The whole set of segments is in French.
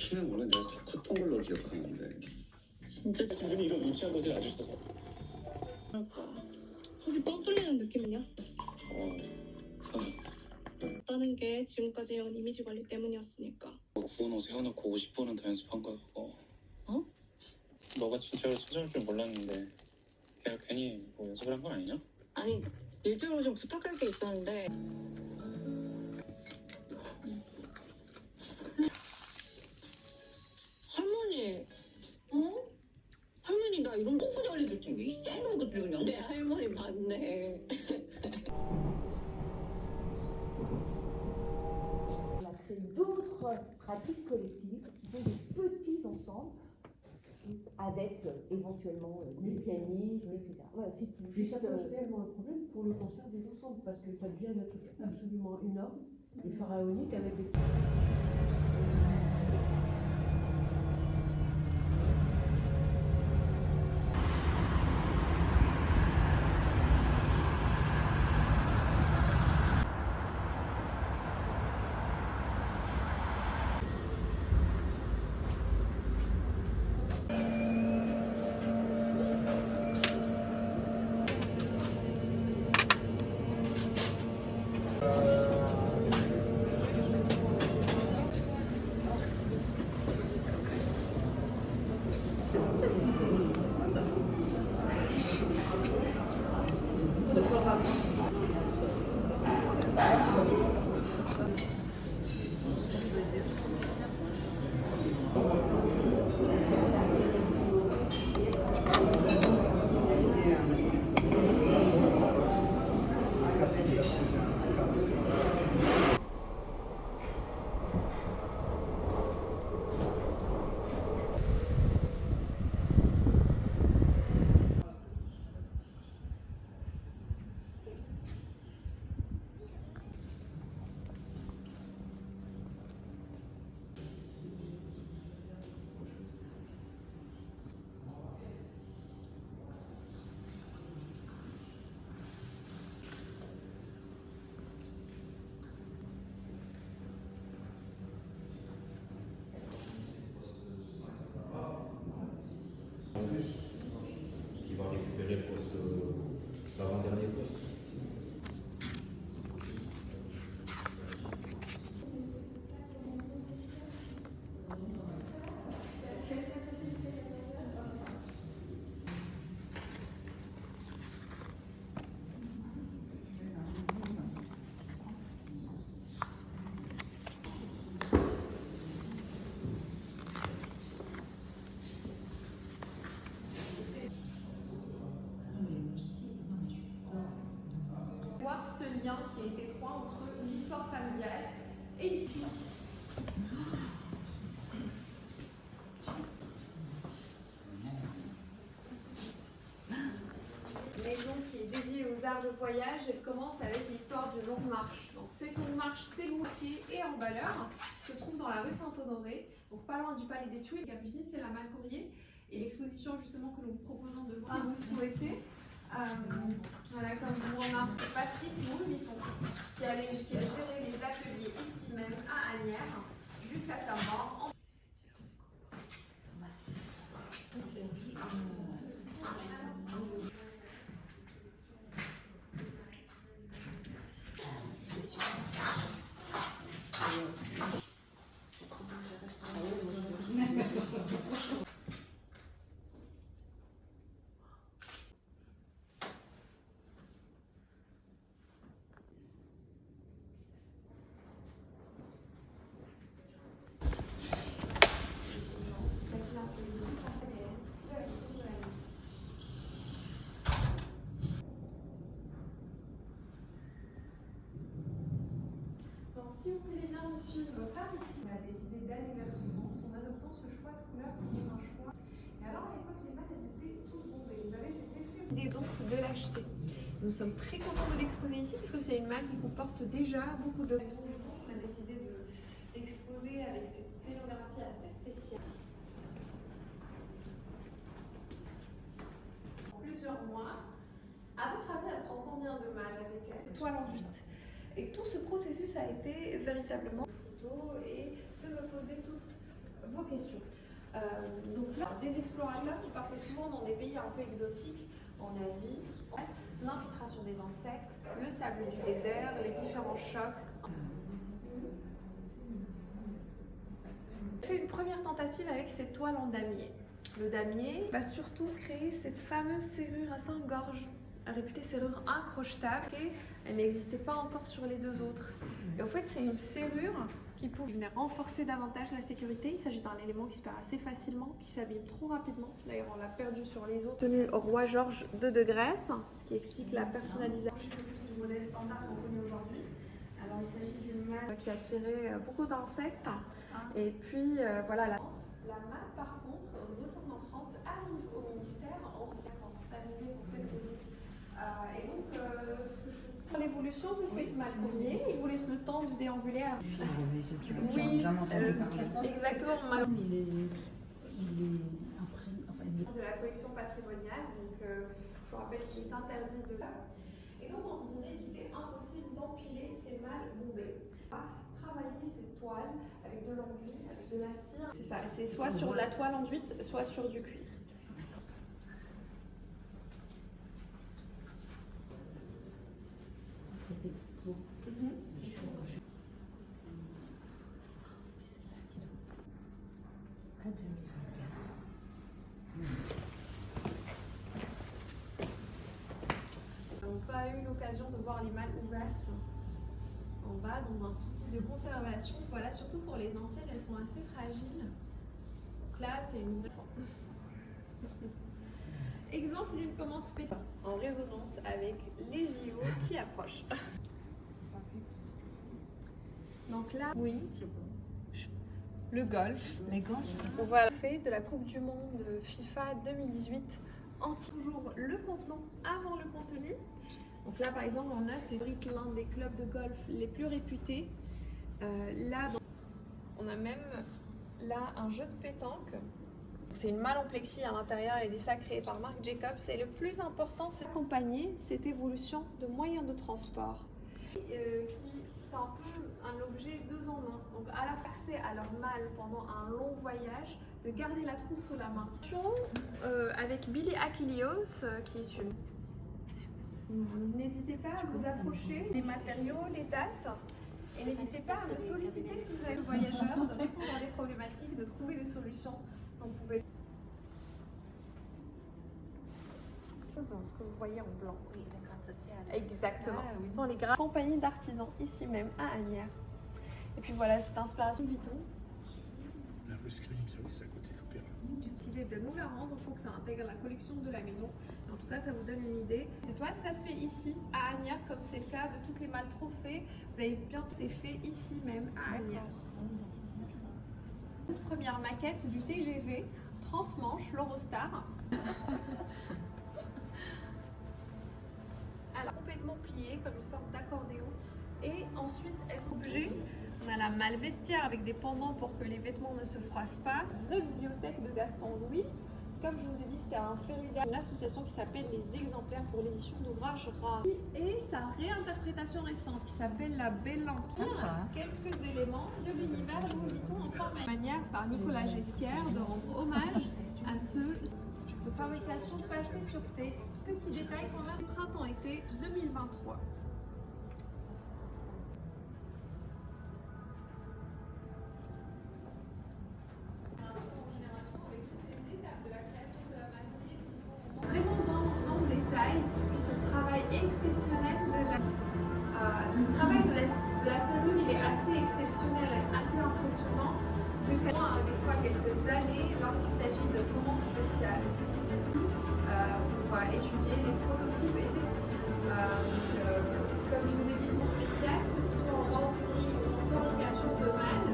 키는 원래 내가 더 컸던 걸로 기억하는데. 진짜 은근히 이런 무치한 것을 아주 써서. 그럴까. 속이 뻥 뚫리는 느낌이냐? 없다는 게 지금까지 해온 이미지 관리 때문이었으니까. 구운 옷 해놓고 50번은 더 연습한 거야 그거. 어? 너가 진짜로 천재일 줄 몰랐는데 걔가 괜히 뭐 연습을 한 건 아니냐? 아니, 일적으로 좀 부탁할 게 있었는데. 할머니, 어? 할머니 나 이런 콩쿠리 알려줄 텐데 이 쎄는 것들 그냥. 내 할머니 맞네. On a créé d'autres pratiques collectives qui sont des petits ensembles avec éventuellement des pianistes, etc. Voilà, c'est tout. Et ça pose réellement un problème pour le concert des ensembles parce que ça devient un truc absolument énorme et pharaonique avec des... Qui va récupérer le poste, l'avant-dernier poste. Voir ce lien qui est étroit entre l'histoire familiale et l'histoire. Maison qui est dédiée aux arts de voyage, elle commence avec l'histoire d'une longue marche. Donc cette longue marche, c'est Loutier et en valeur, se trouve dans la rue Saint-Honoré, donc pas loin du Palais des Tuiles. Capucine, c'est la Malcourrier. Et l'exposition justement que nous vous proposons de voir, si vous souhaitez. Voilà, comme vous remarquez, Patrick Mourmiton, qui a géré les ateliers ici même à Asnières jusqu'à sa mort. Si vous voulez bien me suivre par ici, on a décidé d'aller vers ce sens en adoptant ce choix de couleur qui est un choix. Et alors à l'époque, les mâles, elles étaient toutes bombées. Ils avaient cet effet d'idée donc de l'acheter. Nous sommes très contents de l'exposer ici parce que c'est une malle qui comporte déjà beaucoup de... On a décidé d'exposer avec cette scénographie assez spéciale. Plusieurs mois. À votre avis, elle prend combien de mâles avec elle? Toile ensuite. Et tout ce processus a été véritablement photo et de me poser toutes vos questions. Donc là, des explorateurs qui partaient souvent dans des pays un peu exotiques, en Asie, l'infiltration des insectes, le sable du désert, les différents chocs. J'ai fait une première tentative avec cette toile en damier. Le damier va surtout créer cette fameuse serrure à 5 gorges, réputée serrure incrochetable, et elle n'existait pas encore sur les deux autres. Et en fait, c'est une serrure qui pouvait venir renforcer davantage la sécurité. Il s'agit d'un élément qui se perd assez facilement, qui s'abîme trop rapidement. D'ailleurs, on l'a perdu sur les autres. Tenu au roi Georges II de Grèce, ce qui explique la personnalisation du modèle standard qu'on connaît aujourd'hui. Alors, il s'agit d'une malle qui attirait beaucoup d'insectes. Et puis, voilà. La malle, par contre, retourne en France, arrive au ministère en centralisé pour cette raison. Et donc, l'évolution de cette malle combinée, je vous laisse le temps de déambuler. Oui, exactement. Il est imprimé, enfin, il est... De la collection patrimoniale, donc je vous rappelle qu'il est interdit de là. Et donc on se disait qu'il était impossible d'empiler ces malles bombées. Travailler cette toile avec de l'enduit, avec de la cire. C'est ça, c'est soit sur de la toile enduite, soit sur du cuir. Cette expo. À 2024. Nous n'avons pas eu l'occasion de voir les malles ouvertes en bas dans un souci de conservation. Voilà, surtout pour les anciennes, elles sont assez fragiles. Donc là, c'est une exemple d'une commande spéciale en résonance avec les JO qui approchent. Donc là, oui, le golf. Les golfs. On va fait de la Coupe du Monde FIFA 2018 toujours le contenant avant le contenu. Donc là, par exemple, on a c'est l'un des clubs de golf les plus réputés. On a même là un jeu de pétanque. C'est une malle en plexi à l'intérieur et des sacs créés par Marc Jacobs. Et le plus important, c'est d'accompagner cette évolution de moyens de transport. C'est un peu un objet 2 en 1. Donc à la fois accès à leur malle pendant un long voyage, de garder la trousse sous la main. Avec Billy Achilleos, qui est une... N'hésitez pas à vous approcher des matériaux, les dates. Et n'hésitez pas à me solliciter si vous avez le voyageur, de répondre à des problématiques, de trouver des solutions. Donc, vous pouvez... Ce que vous voyez en blanc. Oui, la gratte-ciel. Exactement. Ce sont les compagnies d'artisans, ici même, à Asnières. Et puis voilà, cette inspiration Vuitton. La rue Scream, ça oui, c'est à côté de l'opéra. J'ai décidé de nous la rendre, il faut que ça intègre la collection de la maison. En tout cas, ça vous donne une idée. Cette toile, ça se fait ici, à Asnières, comme c'est le cas de toutes les malles trophées. Vous avez bien, c'est fait ici même, à Asnières. Toute première maquette du TGV Transmanche, l'Eurostar. Alors, complètement pliée, comme une sorte d'accordéon. Et ensuite, être objet. On a la malle vestiaire avec des pendants pour que les vêtements ne se froissent pas. Vraie bibliothèque de Gaston Louis. Comme je vous ai dit, c'était un féru d'art, une association qui s'appelle Les Exemplaires pour l'édition d'ouvrages rares. Et sa réinterprétation récente qui s'appelle La Belle Empire. Quelques éléments de l'univers Louis Vuitton en forme manière par Nicolas Gesquière de rendre hommage à ceux de fabrication passés sur ces petits détails qu'on a du printemps-été 2023. Vraiment dans le détail, puis ce travail exceptionnel le travail de la serrure, il est assez exceptionnel et assez impressionnant, jusqu'à des fois quelques années lorsqu'il s'agit de commandes spéciales pour étudier les prototypes. Et c'est comme je vous ai dit, une spéciale, que ce soit en banquerie ou en fabrication de malles.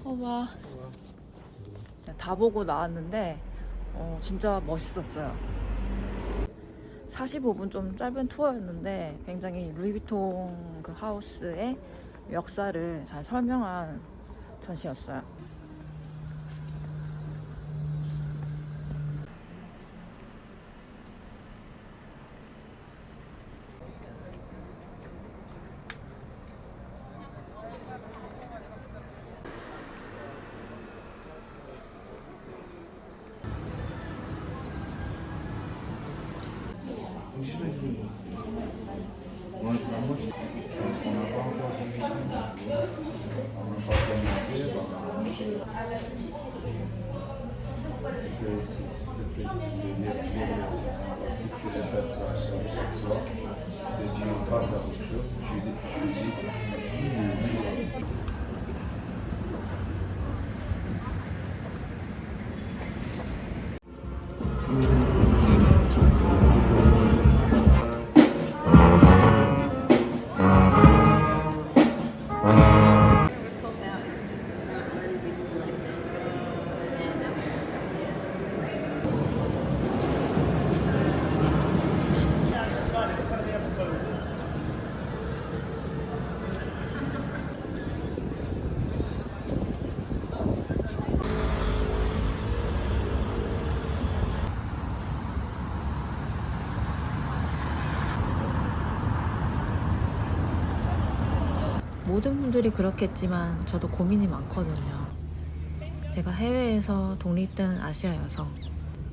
와. 다 보고 나왔는데 진짜 멋있었어요. 45분 좀 짧은 투어였는데 굉장히 루이비통 그 하우스의 역사를 잘 설명한 전시였어요. 모든 분들이 그렇겠지만 저도 고민이 많거든요. 제가 해외에서 독립된 아시아 여성,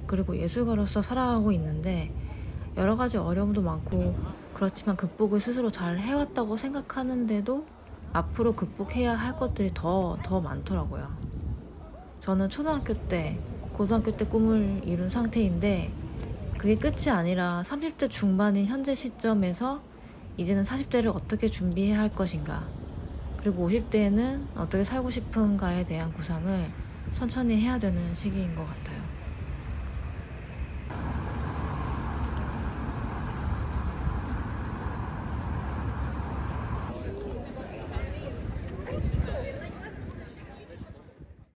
그리고 예술가로서 살아가고 있는데 여러 가지 어려움도 많고 그렇지만 극복을 스스로 잘 해왔다고 생각하는데도 앞으로 극복해야 할 것들이 더 많더라고요. 저는 초등학교 때, 고등학교 때 꿈을 이룬 상태인데 그게 끝이 아니라 30대 중반인 현재 시점에서 이제는 40대를 어떻게 준비해야 할 것인가, 그리고 50대에는 어떻게 살고 싶은가에 대한 구상을 천천히 해야 되는 시기인 것 같아요.